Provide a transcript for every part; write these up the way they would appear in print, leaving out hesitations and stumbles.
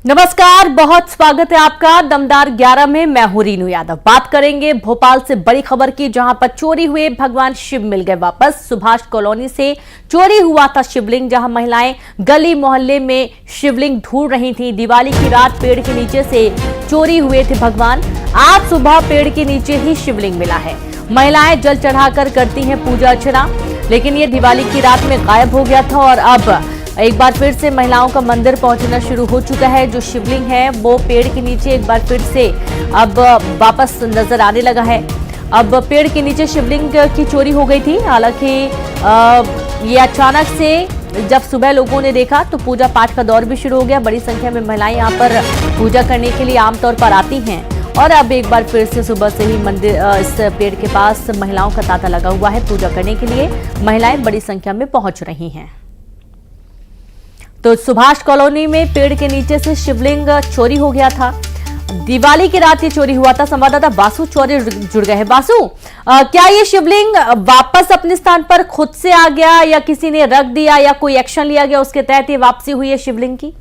नमस्कार, बहुत स्वागत है आपका दमदार 11 में। मैं हूं रीनू यादव। बात करेंगे भोपाल से बड़ी खबर की, जहां पर चोरी हुए भगवान शिव मिल गए वापस। सुभाष कॉलोनी से चोरी हुआ था शिवलिंग, जहां महिलाएं गली मोहल्ले में शिवलिंग ढूंढ रही थी। दिवाली की रात पेड़ के नीचे से चोरी हुए थे भगवान। आज सुबह पेड़ के नीचे ही शिवलिंग मिला है। महिलाएं जल चढ़ाकर करती हैं पूजा अर्चना, लेकिन ये दिवाली की रात में गायब हो गया था और अब एक बार फिर से महिलाओं का मंदिर पहुंचना शुरू हो चुका है। जो शिवलिंग है वो पेड़ के नीचे एक बार फिर से अब वापस नजर आने लगा है। अब पेड़ के नीचे शिवलिंग की चोरी हो गई थी। हालांकि ये अचानक से जब सुबह लोगों ने देखा तो पूजा पाठ का दौर भी शुरू हो गया। बड़ी संख्या में महिलाएं यहाँ पर पूजा करने के लिए आमतौर पर आती हैं और अब एक बार फिर से सुबह से ही मंदिर इस पेड़ के पास महिलाओं का तांता लगा हुआ है। पूजा करने के लिए महिलाएं बड़ी संख्या में पहुंच रही हैं। तो सुभाष कॉलोनी में पेड़ के नीचे से शिवलिंग चोरी हो गया था। दिवाली की रात ये चोरी हुआ था। संवाददाता बासु चौरे जुड़ गए हैं। बासु, क्या ये शिवलिंग वापस अपने स्थान पर खुद से आ गया या किसी ने रख दिया या कोई एक्शन लिया गया उसके तहत ये वापसी हुई है शिवलिंग की?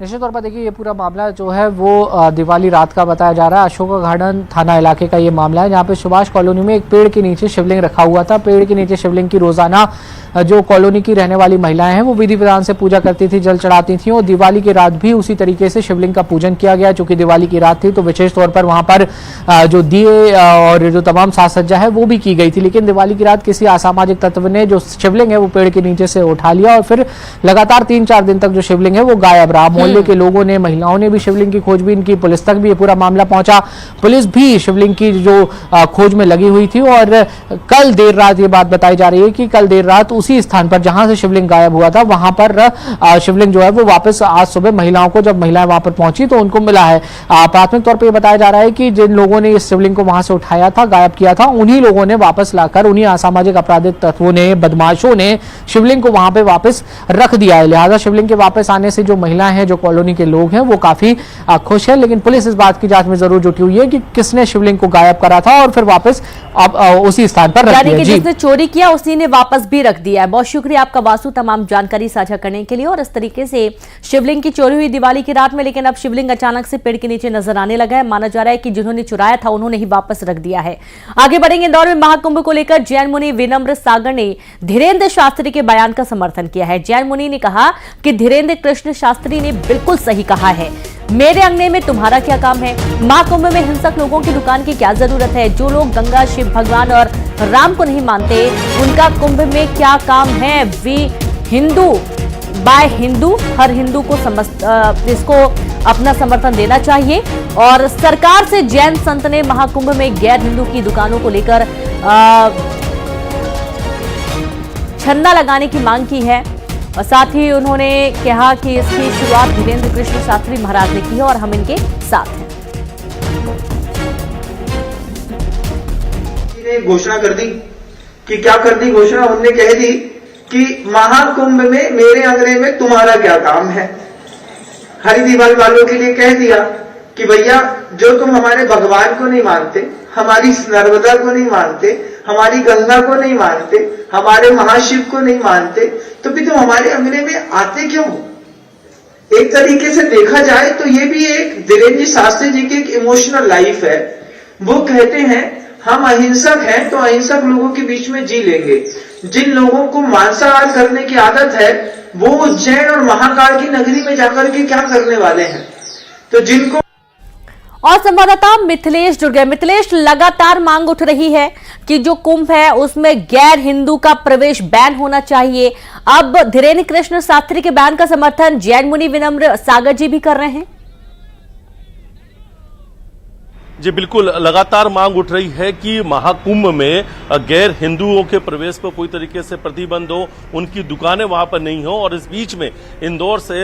निश्चित तौर पर देखिए, ये पूरा मामला जो है वो दिवाली रात का बताया जा रहा है। अशोका गार्डन थाना इलाके का ये मामला है, जहाँ पे सुभाष कॉलोनी में एक पेड़ के नीचे शिवलिंग रखा हुआ था। पेड़ के नीचे शिवलिंग की रोजाना जो कॉलोनी की रहने वाली महिलाएं हैं वो विधि विधान से पूजा करती थी, जल चढ़ाती थी और दिवाली की रात भी उसी तरीके से शिवलिंग का पूजन किया गया। चूंकि दिवाली की रात थी तो विशेष तौर पर वहां पर जो दिए और जो तमाम साज सज्जा है वो भी की गई थी। लेकिन दिवाली की रात किसी असामाजिक तत्व ने जो शिवलिंग है वो पेड़ के नीचे से उठा लिया और फिर लगातार 3-4 दिन तक जो शिवलिंग है वो गायब रहा। मोहल्ले के लोगों ने, महिलाओं ने भी शिवलिंग की खोजबीन की। पुलिस तक भी ये पूरा मामला पहुंचा। पुलिस भी शिवलिंग की जो खोज में लगी हुई थी और कल देर रात ये बात बताई जा रही है कि कल देर रात उसी स्थान पर जहां से शिवलिंग गायब हुआ था वहां पर शिवलिंग जो है वो वापस आज सुबह महिलाओं को, जब महिलाएं वहां पर पहुंची तो उनको मिला है। प्राथमिक तौर पर यह बताया जा रहा है कि जिन लोगों ने इस शिवलिंग को वहां से उठाया था, गायब किया था, उन्हीं लोगों ने वापस लाकर, उन्हीं असामाजिक आपराधिक तत्वों ने, बदमाशों ने शिवलिंग को वहां पे वापस रख दिया है। लिहाजा शिवलिंग के वापस आने से जो महिलाएं हैं, जो कॉलोनी के लोग हैं, वो काफी खुश है। लेकिन पुलिस इस बात की जांच में जरूर जुटी हुई है कि किसने शिवलिंग को गायब करा था और फिर वापस अब उसी स्थान पर रख दिया। यानी कि जिसने चोरी किया उसी ने वापस भी रख दिया है। बहुत शुक्रिया आपका वासु, तमाम जानकारी साझा करने के लिए। और इस तरीके से शिवलिंग की चोरी हुई दिवाली की रात में, लेकिन अब शिवलिंग अचानक से पेड़ के नीचे नजर आने लगा है। माना जा रहा है कि जिन्होंने चुराया था उन्होंने ही वापस रख दिया है। आगे बढ़ेंगे। इंदौर में महाकुंभ को लेकर जैन मुनि विनम्र सागर ने धीरेन्द्र शास्त्री के बयान का समर्थन किया है। जैन मुनि ने कहा कि धीरेन्द्र कृष्ण शास्त्री ने बिल्कुल सही कहा है। मेरे अंगने में तुम्हारा क्या काम है? महाकुंभ में हिंसक लोगों की दुकान की क्या जरूरत है? जो लोग गंगा, शिव भगवान और राम को नहीं मानते उनका कुंभ में क्या काम है? वी हिंदू बाय हिंदू, हर हिंदू को इसको अपना समर्थन देना चाहिए। और सरकार से जैन संत ने महाकुंभ में गैर हिंदू की दुकानों को लेकर छन्ना लगाने की मांग की है। और साथ ही उन्होंने कहा कि इसकी शुरुआत धीरेन्द्र कृष्ण शास्त्री महाराज ने की है और हम इनके साथ हैं। घोषणा कर दी कि क्या कर दी घोषणा? उन्होंने कह दी कि महाकुंभ में मेरे अंगने में तुम्हारा क्या काम है। हरिद्वार वालों के लिए कह दिया कि भैया, जो तुम हमारे भगवान को नहीं मानते, हमारी नर्मदा को नहीं मानते, हमारी गंगा को नहीं मानते, हमारे महाशिव को नहीं मानते, तो भी तुम हमारे अंगने में आते क्यों? एक तरीके से देखा जाए तो ये भी एक धीरेन्द्र शास्त्री जी की एक इमोशनल लाइफ है। वो कहते हैं हम अहिंसक हैं तो अहिंसक लोगों के बीच में जी लेंगे। जिन लोगों को मांसाहार करने की आदत है वो उज्जैन और महाकाल की नगरी में जाकर के क्या करने वाले हैं? तो जिनको और संवाददाता मिथिलेश जुड़ गए। मिथिलेश, लगातार मांग उठ रही है कि जो कुंभ है उसमें गैर हिंदू का प्रवेश बैन होना चाहिए। अब धीरेन्द्र कृष्ण शास्त्री के बैन का समर्थन जैन मुनि विनम्र सागर जी भी कर रहे हैं। जी बिल्कुल, लगातार मांग उठ रही है कि महाकुंभ में गैर हिंदुओं के प्रवेश पर कोई तरीके से प्रतिबंध हो, उनकी दुकानें वहां पर नहीं हो। और इस बीच में इंदौर से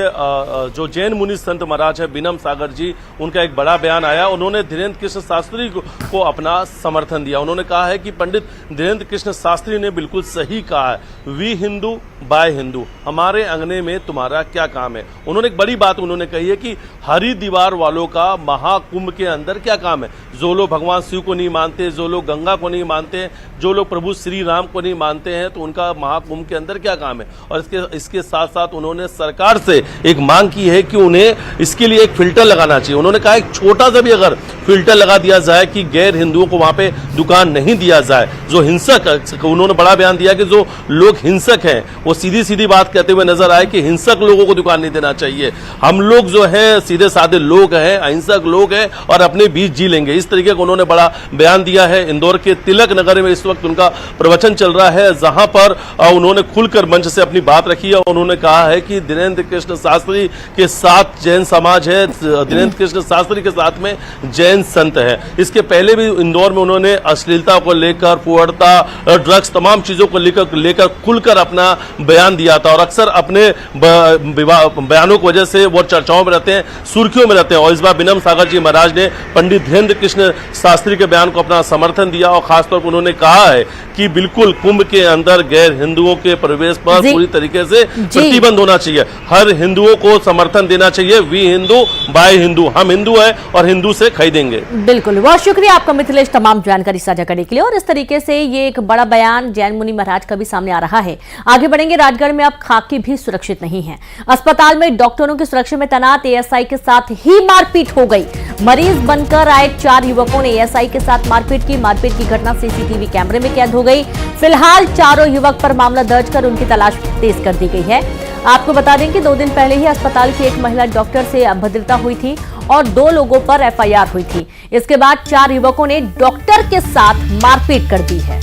जो जैन मुनि संत महाराज है विनम्र सागर जी, उनका एक बड़ा बयान आया। उन्होंने धीरेन्द्र कृष्ण शास्त्री को अपना समर्थन दिया। उन्होंने कहा है कि पंडित धीरेन्द्र कृष्ण शास्त्री ने बिल्कुल सही कहा है, वी हिंदू बाय हिंदू, हमारे अंगने में तुम्हारा क्या काम है। उन्होंने एक बड़ी बात उन्होंने कही है कि हरिद्वार वालों का महाकुंभ के अंदर क्या काम है। है? जो लोग भगवान शिव को नहीं मानते, जो लोग गंगा को नहीं मानते, जो लोग प्रभु श्री राम को नहीं मानते हैं, तो उनका महाकुंभ के अंदर क्या काम है? और इसके साथ साथ उन्होंने सरकार से एक मांग की है कि उन्हें इसके लिए एक फिल्टर लगाना चाहिए। उन्होंने कहा एक छोटा सा भी अगर फिल्टर लगा दिया जाए कि गैर हिंदुओं को वहां पे दुकान नहीं दिया जाए, जो हिंसक, उन्होंने बड़ा बयान दिया कि जो लोग हिंसक हैं वो सीधी सीधी बात कहते हुए नजर आए कि हिंसक लोगों को दुकान नहीं देना चाहिए, हम लोग जो है सीधे साधे लोग हैं, अहिंसक लोग हैं और अपने बीच जी लेंगे। इस तरीके का उन्होंने बड़ा बयान दिया है। इंदौर के तिलक नगर में इस वक्त उनका प्रवचन चल रहा है, जहां पर उन्होंने खुलकर मंच से अपनी बात रखी है। उन्होंने कहा है कि दिनेंद्र कृष्ण शास्त्री के साथ जैन समाज है, दिनेंद्र कृष्ण शास्त्री के साथ में जैन संत है। इसके पहले भी इंदौर में उन्होंने अश्लीलता को लेकर, पुअर्ता, ड्रग्स, तमाम चीजों को लेकर खुलकर अपना बयान दिया था और अक्सर अपने बयानों की वजह से वो चर्चाओं में रहते हैं, सुर्खियों में रहते हैं। और इस बार बिनम सागर जी महाराज ने पंडित धीरेन्द्र कृष्ण शास्त्री के बयान को अपना समर्थन दिया और खासतौर पर उन्होंने कहा है कि बिल्कुल कुंभ के अंदर गैर हिंदुओं के प्रवेश पर पूरी तरीके से प्रतिबंध होना चाहिए। हर हिंदुओं को समर्थन देना चाहिए। वी हिंदू बाय हिंदू, हम हिंदू है और हिंदू से खरीदेंगे। बिल्कुल, बहुत शुक्रिया आपका मिथिलेश तमाम जानकारी साझा करने के लिए। और इस तरीके से ये एक बड़ा बयान जैन मुनि महाराज का भी सामने आ रहा है। आगे बढ़ेंगे। राजगढ़ में अब खाकी भी सुरक्षित नहीं है। अस्पताल में डॉक्टरों की सुरक्षा में तैनात एएसआई के साथ ही मारपीट हो गई। मरीज बनकर आए 4 युवकों ने एएसआई के साथ मारपीट की। मारपीट की घटना सीसीटीवी कैमरे में कैद हो गई। फिलहाल चारों युवक पर मामला दर्ज कर उनकी तलाश तेज कर दी गई है। आपको बता दें कि 2 दिन पहले ही अस्पताल की एक महिला डॉक्टर से अभद्रता हुई थी और 2 लोगों पर एफआईआर हुई थी। इसके बाद 4 युवकों ने डॉक्टर के साथ मारपीट कर दी है।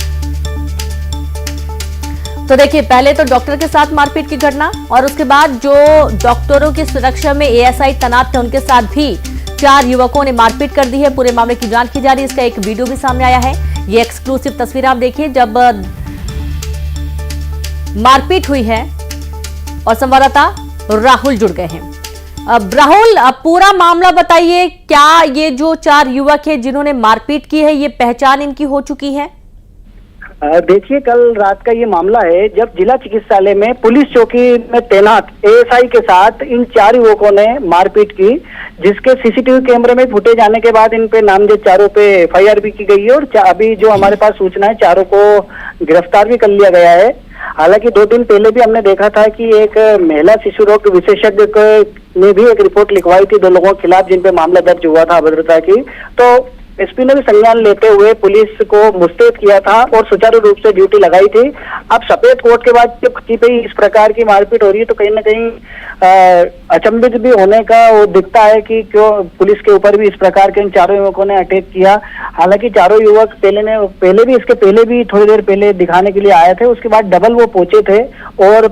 तो देखिए, पहले तो डॉक्टर के साथ मारपीट की घटना और उसके बाद जो डॉक्टरों की सुरक्षा में एएसआई तैनात थे उनके साथ भी 4 युवकों ने मारपीट कर दी है। पूरे मामले की जांच की जा रही है। इसका एक वीडियो भी सामने आया है। ये एक्सक्लूसिव तस्वीर आप देखिए जब मारपीट हुई है और संवाददाता राहुल जुड़ गए हैं। अब राहुल, अब पूरा मामला बताइए। क्या ये जो 4 युवक हैं जिन्होंने मारपीट की है, ये पहचान इनकी हो चुकी है? देखिए, कल रात का ये मामला है जब जिला चिकित्सालय में पुलिस चौकी में तैनात एएसआई के साथ इन 4 युवकों ने मारपीट की, जिसके सीसीटीवी कैमरे में फुटेज आने के बाद इन पे नामजद चारों पे एफआईआर भी की गई है और अभी जो हमारे पास सूचना है, चारों को गिरफ्तार भी कर लिया गया है। हालांकि 2 दिन पहले भी हमने देखा था कि एक महिला शिशु रोग विशेषज्ञ ने भी एक रिपोर्ट लिखवाई थी 2 लोगों के खिलाफ जिन पे मामला दर्ज हुआ था अभद्रता की। तो एसपी ने भी संज्ञान लेते हुए पुलिस को मुस्तैद किया था और सुचारू रूप से ड्यूटी लगाई थी। अब सफेद कोट के बाद जब किसी पे इस प्रकार की मारपीट हो रही है तो कहीं ना कहीं अचंभित भी होने का वो दिखता है कि क्यों पुलिस के ऊपर भी इस प्रकार के इन 4 युवकों ने अटैक किया। हालांकि 4 युवक इसके पहले भी थोड़ी देर पहले दिखाने के लिए आए थे, उसके बाद डबल वो पहुंचे थे और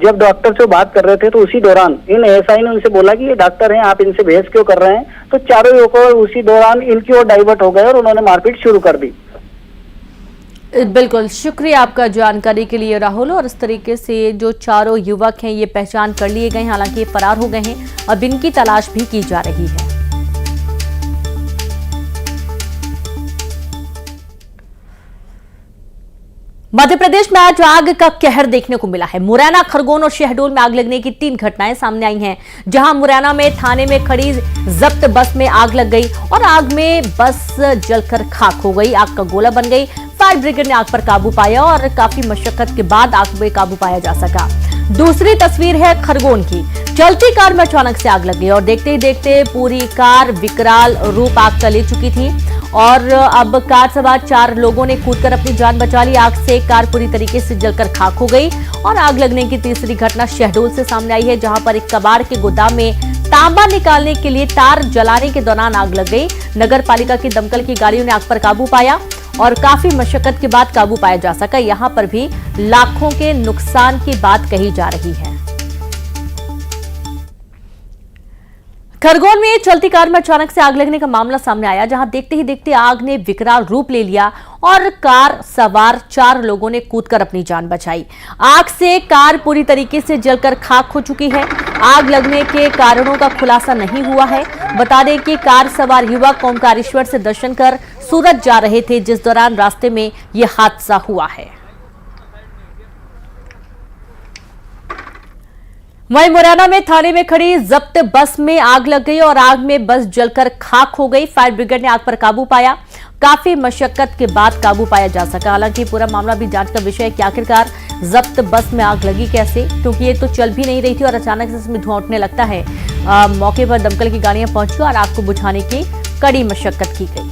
जब डॉक्टर से बात कर रहे थे तो उसी दौरान इन एएसआई ने उनसे बोला कि ये डॉक्टर हैं, आप इनसे बहस क्यों कर रहे हैं। तो 4 युवकों उसी दौरान इनकी ओर डाइवर्ट हो गए और उन्होंने मारपीट शुरू कर दी। बिल्कुल, शुक्रिया आपका जानकारी के लिए राहुल। और इस तरीके से जो 4 युवक हैं ये पहचान कर लिए गए, हालांकि ये फरार हो गए हैं। अब इनकी तलाश भी की जा रही है। मध्य प्रदेश में आज आग का कहर देखने को मिला है। मुरैना, खरगोन और शहडोल में आग लगने की 3 घटनाएं सामने आई हैं, जहां मुरैना में थाने में खड़ी जब्त बस में आग लग गई और आग में बस जलकर खाक हो गई। आग का गोला बन गई। फायर ब्रिगेड ने आग पर काबू पाया और काफी मशक्कत के बाद आग पे काबू पाया जा सका। दूसरी तस्वीर है खरगोन की। चलती कार में अचानक से आग लग गई और देखते ही देखते पूरी कार विकराल रूप आग का ले चुकी थी और अब कार सवार 4 लोगों ने कूदकर अपनी जान बचा ली। आग से कार पूरी तरीके से जलकर खाक हो गई। और आग लगने की तीसरी घटना शहडोल से सामने आई है, जहां पर एक कबाड़ के गोदाम में तांबा निकालने के लिए तार जलाने के दौरान आग लग गई। नगर पालिका की दमकल की गाड़ियों ने आग पर काबू पाया और काफी मशक्कत के बाद काबू पाया जा सका। यहां पर भी लाखों के नुकसान की बात कही जा रही है। खरगोन में चलती कार में अचानक से आग लगने का मामला सामने आया, जहां देखते ही देखते आग ने विकराल रूप ले लिया और कार सवार 4 लोगों ने कूदकर अपनी जान बचाई। आग से कार पूरी तरीके से जलकर खाक हो चुकी है। आग लगने के कारणों का खुलासा नहीं हुआ है। बता दें कि कार सवार युवक ओमकारेश्वर से दर्शन कर सूरत जा रहे थे, जिस दौरान रास्ते में यह हादसा हुआ है। वहीं मुरैना में थाने में खड़ी जब्त बस में आग लग गई और आग में बस जलकर खाक हो गई। फायर ब्रिगेड ने आग पर काबू पाया। काफी मशक्कत के बाद काबू पाया जा सका। हालांकि पूरा मामला भी जांच का विषय है कि आखिरकार जब्त बस में आग लगी कैसे, क्योंकि ये तो चल भी नहीं रही थी और अचानक से इसमें धुआं उठने लगता है। मौके पर दमकल की गाड़ियां पहुंची और आग को बुझाने की कड़ी मशक्कत की गई।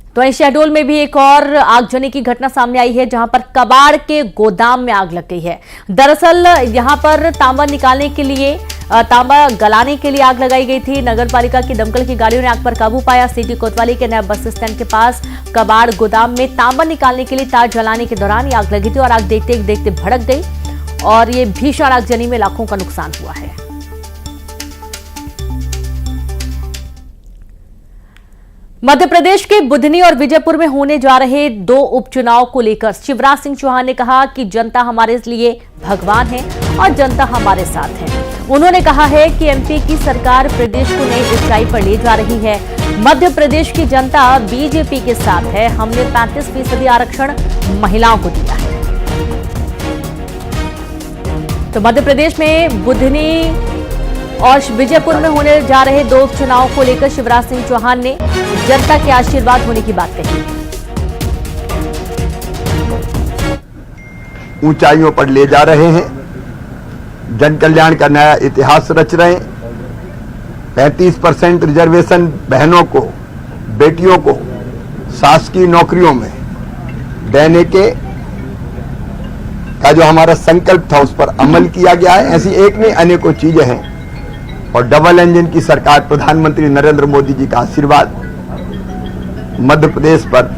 तो वहीं शहडोल में भी एक और आगजनी की घटना सामने आई है, जहां पर कबाड़ के गोदाम में आग लग गई है। दरअसल यहां पर तांबा निकालने के लिए, तांबा गलाने के लिए आग लगाई गई थी। नगर पालिका की दमकल की गाड़ियों ने आग पर काबू पाया। सिटी कोतवाली के नए बस स्टैंड के पास कबाड़ गोदाम में तांबा निकालने के लिए तार जलाने के दौरान ये आग लगी थी और आग देखते देखते भड़क गई और ये भीषण आगजनी में लाखों का नुकसान हुआ है। मध्य प्रदेश के बुधनी और विजयपुर में होने जा रहे 2 उपचुनाव को लेकर शिवराज सिंह चौहान ने कहा कि जनता हमारे लिए भगवान है और जनता हमारे साथ है। उन्होंने कहा है कि एमपी की सरकार प्रदेश को नई ऊंचाई पर ले जा रही है। मध्य प्रदेश की जनता बीजेपी के साथ है। हमने 35% आरक्षण महिलाओं को दिया है। तो मध्य प्रदेश में बुधनी और विजयपुर में होने जा रहे 2 उपचुनाव को लेकर शिवराज सिंह चौहान ने जनता के आशीर्वाद होने की बात कही। ऊंचाइयों पर ले जा रहे हैं, जन कल्याण का नया इतिहास रच रहे हैं। 35% रिजर्वेशन बहनों को, बेटियों को शासकीय नौकरियों में देने के का जो हमारा संकल्प था उस पर अमल किया गया है। ऐसी एक नहीं अनेकों चीजें हैं और डबल इंजन की सरकार, प्रधानमंत्री नरेंद्र मोदी जी का आशीर्वाद मध्य प्रदेश पर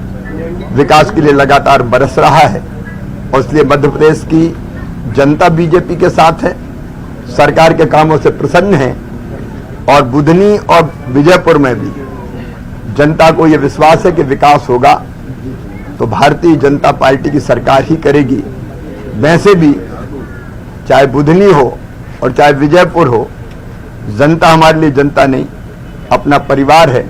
विकास के लिए लगातार बरस रहा है और इसलिए मध्य प्रदेश की जनता बीजेपी के साथ है, सरकार के कामों से प्रसन्न है और बुधनी और विजयपुर में भी जनता को यह विश्वास है कि विकास होगा तो भारतीय जनता पार्टी की सरकार ही करेगी। वैसे भी चाहे बुधनी हो और चाहे विजयपुर हो, जनता हमारे लिए जनता नहीं, अपना परिवार है।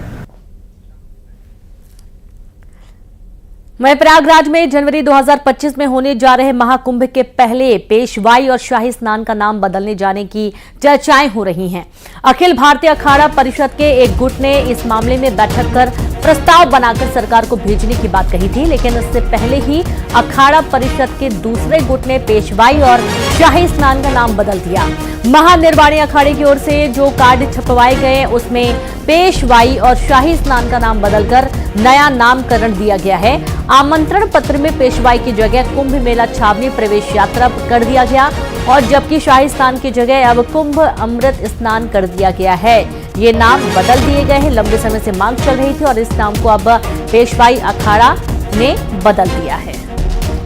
वहीं प्रयागराज में जनवरी 2025 में होने जा रहे महाकुंभ के पहले पेशवाई और शाही स्नान का नाम बदलने जाने की चर्चाएं हो रही हैं। अखिल भारतीय अखाड़ा परिषद के एक गुट ने इस मामले में बैठक कर प्रस्ताव बनाकर सरकार को भेजने की बात कही थी, लेकिन इससे पहले ही अखाड़ा परिषद के दूसरे गुट ने पेशवाई और शाही स्नान का नाम बदल दिया। महानिर्वाणी अखाड़े की ओर से जो कार्ड छपवाए गए उसमें पेशवाई और शाही स्नान का नाम बदलकर नया नामकरण दिया गया है। आमंत्रण पत्र में पेशवाई की जगह कुंभ मेला छावनी प्रवेश यात्रा कर दिया गया और जबकि शाही स्नान की जगह अब कुंभ अमृत स्नान कर दिया गया है। ये नाम बदल दिए गए हैं। लंबे समय से मांग चल रही थी और इस नाम को अब पेशवाई अखाड़ा ने बदल दिया है।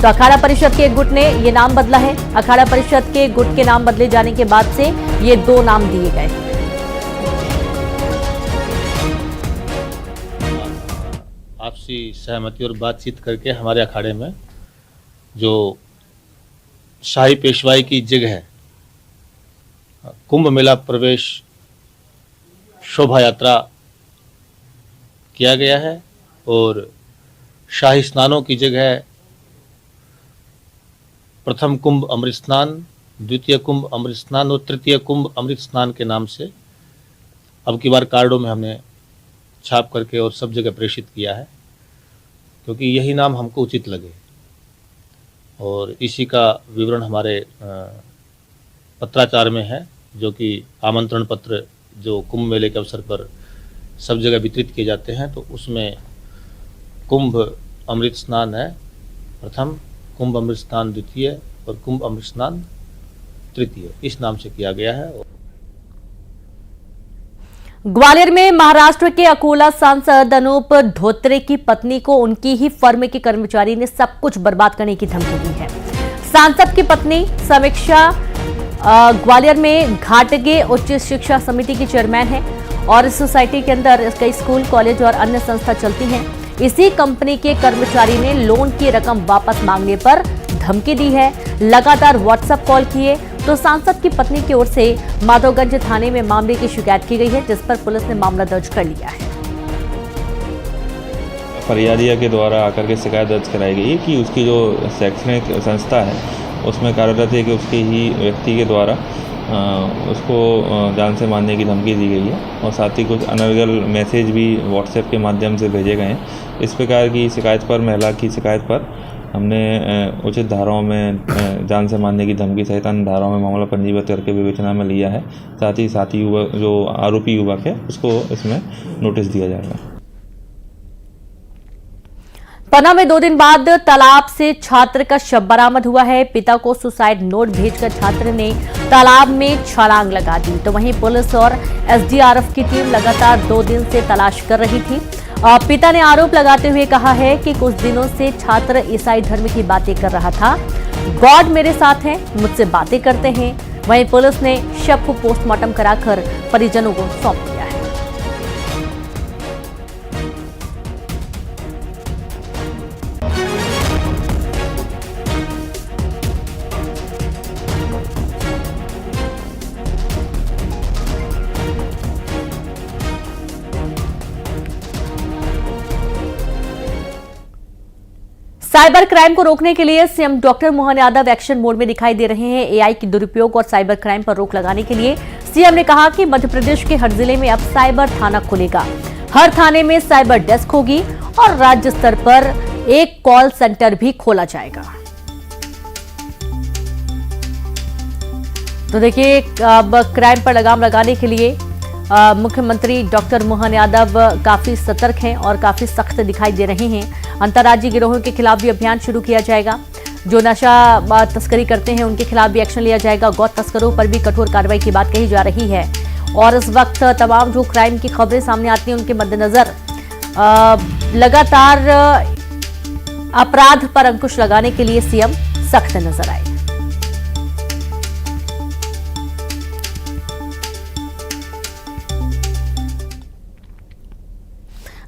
तो अखाड़ा परिषद के गुट ने ये नाम बदला है। अखाड़ा परिषद के गुट के नाम बदले जाने के बाद से ये 2 नाम दिए गए। आपसी सहमति और बातचीत करके हमारे अखाड़े में जो शाही पेशवाई की जगह कुंभ मेला प्रवेश शोभा यात्रा किया गया है और शाही स्नानों की जगह प्रथम कुंभ अमृत स्नान, द्वितीय कुंभ अमृत स्नान और तृतीय कुंभ अमृत स्नान के नाम से अब की बार कार्डों में हमने छाप करके और सब जगह प्रेषित किया है, क्योंकि यही नाम हमको उचित लगे और इसी का विवरण हमारे पत्राचार में है, जो कि आमंत्रण पत्र जो कुंभ मेले के अवसर पर सब जगह वितरित किए जाते हैं। तो उसमें कुंभ अमृत स्नान है प्रथम, कुंभ अमृत स्नान द्वितीय और कुंभ अमृत स्नान तृतीय, इस नाम से किया गया है। ग्वालियर में महाराष्ट्र के अकोला सांसद अनूप धोत्रे की पत्नी को उनकी ही फर्म के कर्मचारी ने सब कुछ बर्बाद करने की धमकी दी है। सांसद की पत्नी समीक्षा ग्वालियर में घाटगे उच्च शिक्षा समिति की चेयरमैन है और इस सोसाइटी के अंदर कई स्कूल, कॉलेज और अन्य संस्था चलती हैं। इसी कंपनी के कर्मचारी ने लोन की रकम वापस मांगने पर धमकी दी है। लगातार व्हाट्सएप कॉल किए तो सांसद की पत्नी की ओर से माधवगंज थाने में मामले की शिकायत की गई है, जिस पर पुलिस ने मामला दर्ज कर लिया है। फरियादिया के द्वारा आकर के शिकायत दर्ज कराई गई है कि उसकी जो शैक्षणिक संस्था है उसमें कार्यरत है कि उसके ही व्यक्ति के द्वारा उसको जान से मारने की धमकी दी गई है और साथ ही कुछ अनर्गल मैसेज भी व्हाट्सएप के माध्यम से भेजे गए हैं। इस प्रकार की शिकायत पर, महिला की शिकायत पर हमने उचित धाराओं में जान से मारने की धमकी सहित अन्य धाराओं में मामला पंजीबद्ध करके विवेचना में लिया है। साथ ही युवक जो आरोपी युवक है उसको इसमें नोटिस दिया जाएगा। पन्ना में 2 दिन बाद तालाब से छात्र का शव बरामद हुआ है। पिता को सुसाइड नोट भेजकर छात्र ने तालाब में छलांग लगा दी। तो वहीं पुलिस और एसडीआरएफ की टीम लगातार 2 दिन से तलाश कर रही थी। पिता ने आरोप लगाते हुए कहा है कि कुछ दिनों से छात्र ईसाई धर्म की बातें कर रहा था। गॉड मेरे साथ है, मुझसे बातें करते हैं। वहीं पुलिस ने शव को पोस्टमार्टम कराकर परिजनों को सौंप दिया है। साइबर क्राइम को रोकने के लिए CM doctor Mohan Yadav action mode में दिखाई दे रहे हैं। एआई की दुरुपयोग और साइबर क्राइम पर रोक लगाने के लिए सीएम ने कहा कि मध्य प्रदेश के हर जिले में अब साइबर थाना खुलेगा। हर थाने में साइबर डेस्क होगी और राज्य स्तर पर एक कॉल सेंटर भी खोला जाएगा। तो देखिए, अब क्राइम पर लगाम लगाने के लिए मुख्यमंत्री डॉक्टर मोहन यादव काफी सतर्क हैं और काफी सख्त दिखाई दे रहे हैं। अंतर्राज्यीय गिरोहों के खिलाफ भी अभियान शुरू किया जाएगा। जो नशा तस्करी करते हैं उनके खिलाफ भी एक्शन लिया जाएगा। गौ तस्करों पर भी कठोर कार्रवाई की बात कही जा रही है। और इस वक्त तमाम जो क्राइम की खबरें सामने आती हैं उनके मद्देनजर लगातार अपराध पर अंकुश लगाने के लिए सीएम सख्त नजर आए।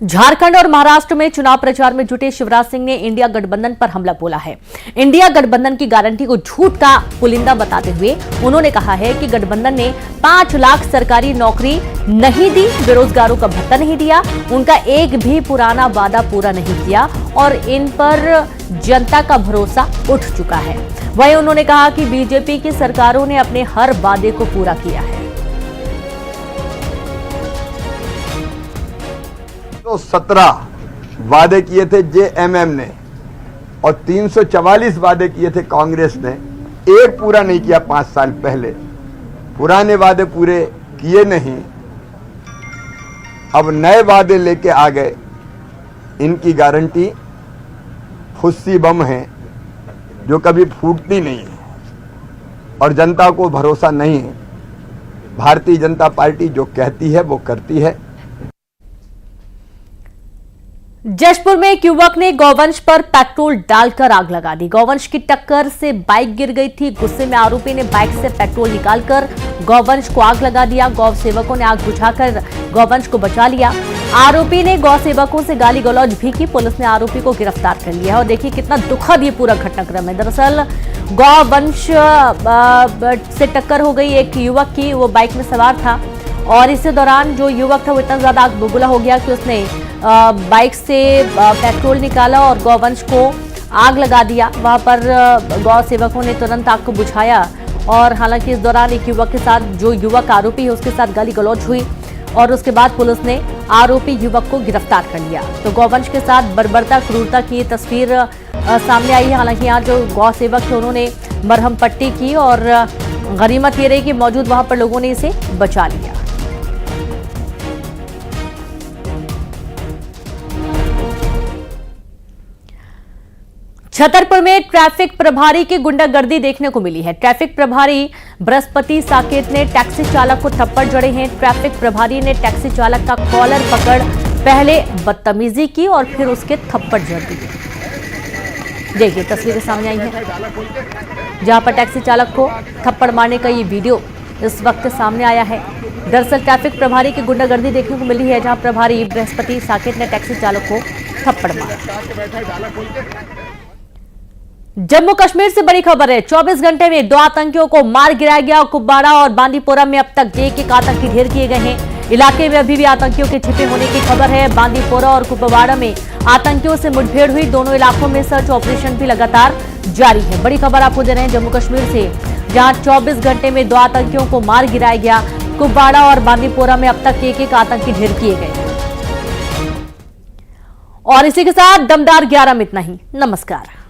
झारखंड और महाराष्ट्र में चुनाव प्रचार में जुटे शिवराज सिंह ने इंडिया गठबंधन पर हमला बोला है। इंडिया गठबंधन की गारंटी को झूठ का पुलिंदा बताते हुए उन्होंने कहा है कि गठबंधन ने 5 लाख सरकारी नौकरी नहीं दी, बेरोजगारों का भत्ता नहीं दिया, उनका एक भी पुराना वादा पूरा नहीं किया और इन पर जनता का भरोसा उठ चुका है। वहीं उन्होंने कहा कि बीजेपी की सरकारों ने अपने हर वादे को पूरा किया है। तो 17 वादे किए थे जेएमएम ने और 344 वादे किए थे कांग्रेस ने, एक पूरा नहीं किया 5 साल पहले। पुराने वादे पूरे किए नहीं, अब नए वादे लेके आ गए। इनकी गारंटी फुस्सी बम है जो कभी फूटती नहीं है और जनता को भरोसा नहीं है। भारतीय जनता पार्टी जो कहती है वो करती है। जशपुर में एक युवक ने गौवंश पर पेट्रोल डालकर आग लगा दी। गौवंश की टक्कर से बाइक गिर गई थी। गुस्से में आरोपी ने बाइक से पेट्रोल निकालकर गौवंश को आग लगा दिया। गौ सेवकों ने आग बुझाकर गौवंश को बचा लिया। आरोपी ने गौ सेवकों से गाली गलौज भी की। पुलिस ने आरोपी को गिरफ्तार कर लिया और देखिए कितना दुखद ये पूरा घटनाक्रम है। दरअसल गौवंश से टक्कर हो गई एक युवक की, वो बाइक में सवार था और इसी दौरान जो युवक था वो इतना ज्यादा आग बबूला हो गया कि उसने बाइक से पेट्रोल निकाला और गौवंश को आग लगा दिया। वहां पर गौ सेवकों ने तुरंत आग को बुझाया और हालांकि इस दौरान एक युवक के साथ, जो युवक आरोपी है उसके साथ गाली गलौज हुई और उसके बाद पुलिस ने आरोपी युवक को गिरफ्तार कर लिया। तो गौवंश के साथ बर्बरता, क्रूरता की ये तस्वीर सामने आई है। हालांकि यहाँ जो गौ सेवक थे उन्होंने मरहम पट्टी की और गनीमत ये रही कि मौजूद वहां पर लोगों ने इसे बचा लिया। छतरपुर में ट्रैफिक प्रभारी की गुंडागर्दी देखने को मिली है। ट्रैफिक प्रभारी बृहस्पति साकेत ने टैक्सी चालक को थप्पड़ जड़े हैं। ट्रैफिक प्रभारी ने टैक्सी चालक का कॉलर पकड़ पहले बदतमीजी की और फिर उसके थप्पड़ जड़ दिए। देखिए तस्वीरें सामने आई हैं जहां पर टैक्सी चालक को थप्पड़ मारने का ये वीडियो इस वक्त सामने आया है। दरअसल ट्रैफिक प्रभारी की गुंडागर्दी देखने को मिली है जहां प्रभारी बृहस्पति साकेत ने टैक्सी चालक को थप्पड़ मारा। जम्मू कश्मीर से बड़ी खबर है। 24 घंटे में 2 आतंकियों को मार गिराया गया। कुपवाड़ा और बांदीपोरा में अब तक एक आतंकी ढेर किए गए हैं। इलाके में अभी भी आतंकियों के छिपे होने की खबर है। बांदीपोरा और कुपवाड़ा में आतंकियों से मुठभेड़ हुई। दोनों इलाकों में सर्च ऑपरेशन भी लगातार जारी है। बड़ी खबर आपको दे रहे हैं जम्मू कश्मीर से, जहां 24 घंटे में 2 आतंकियों को मार गिराया गया। कुपवाड़ा और बांदीपोरा में अब तक एक आतंकी ढेर किए गए। और इसी के साथ दमदार 11 में इतना ही। नमस्कार।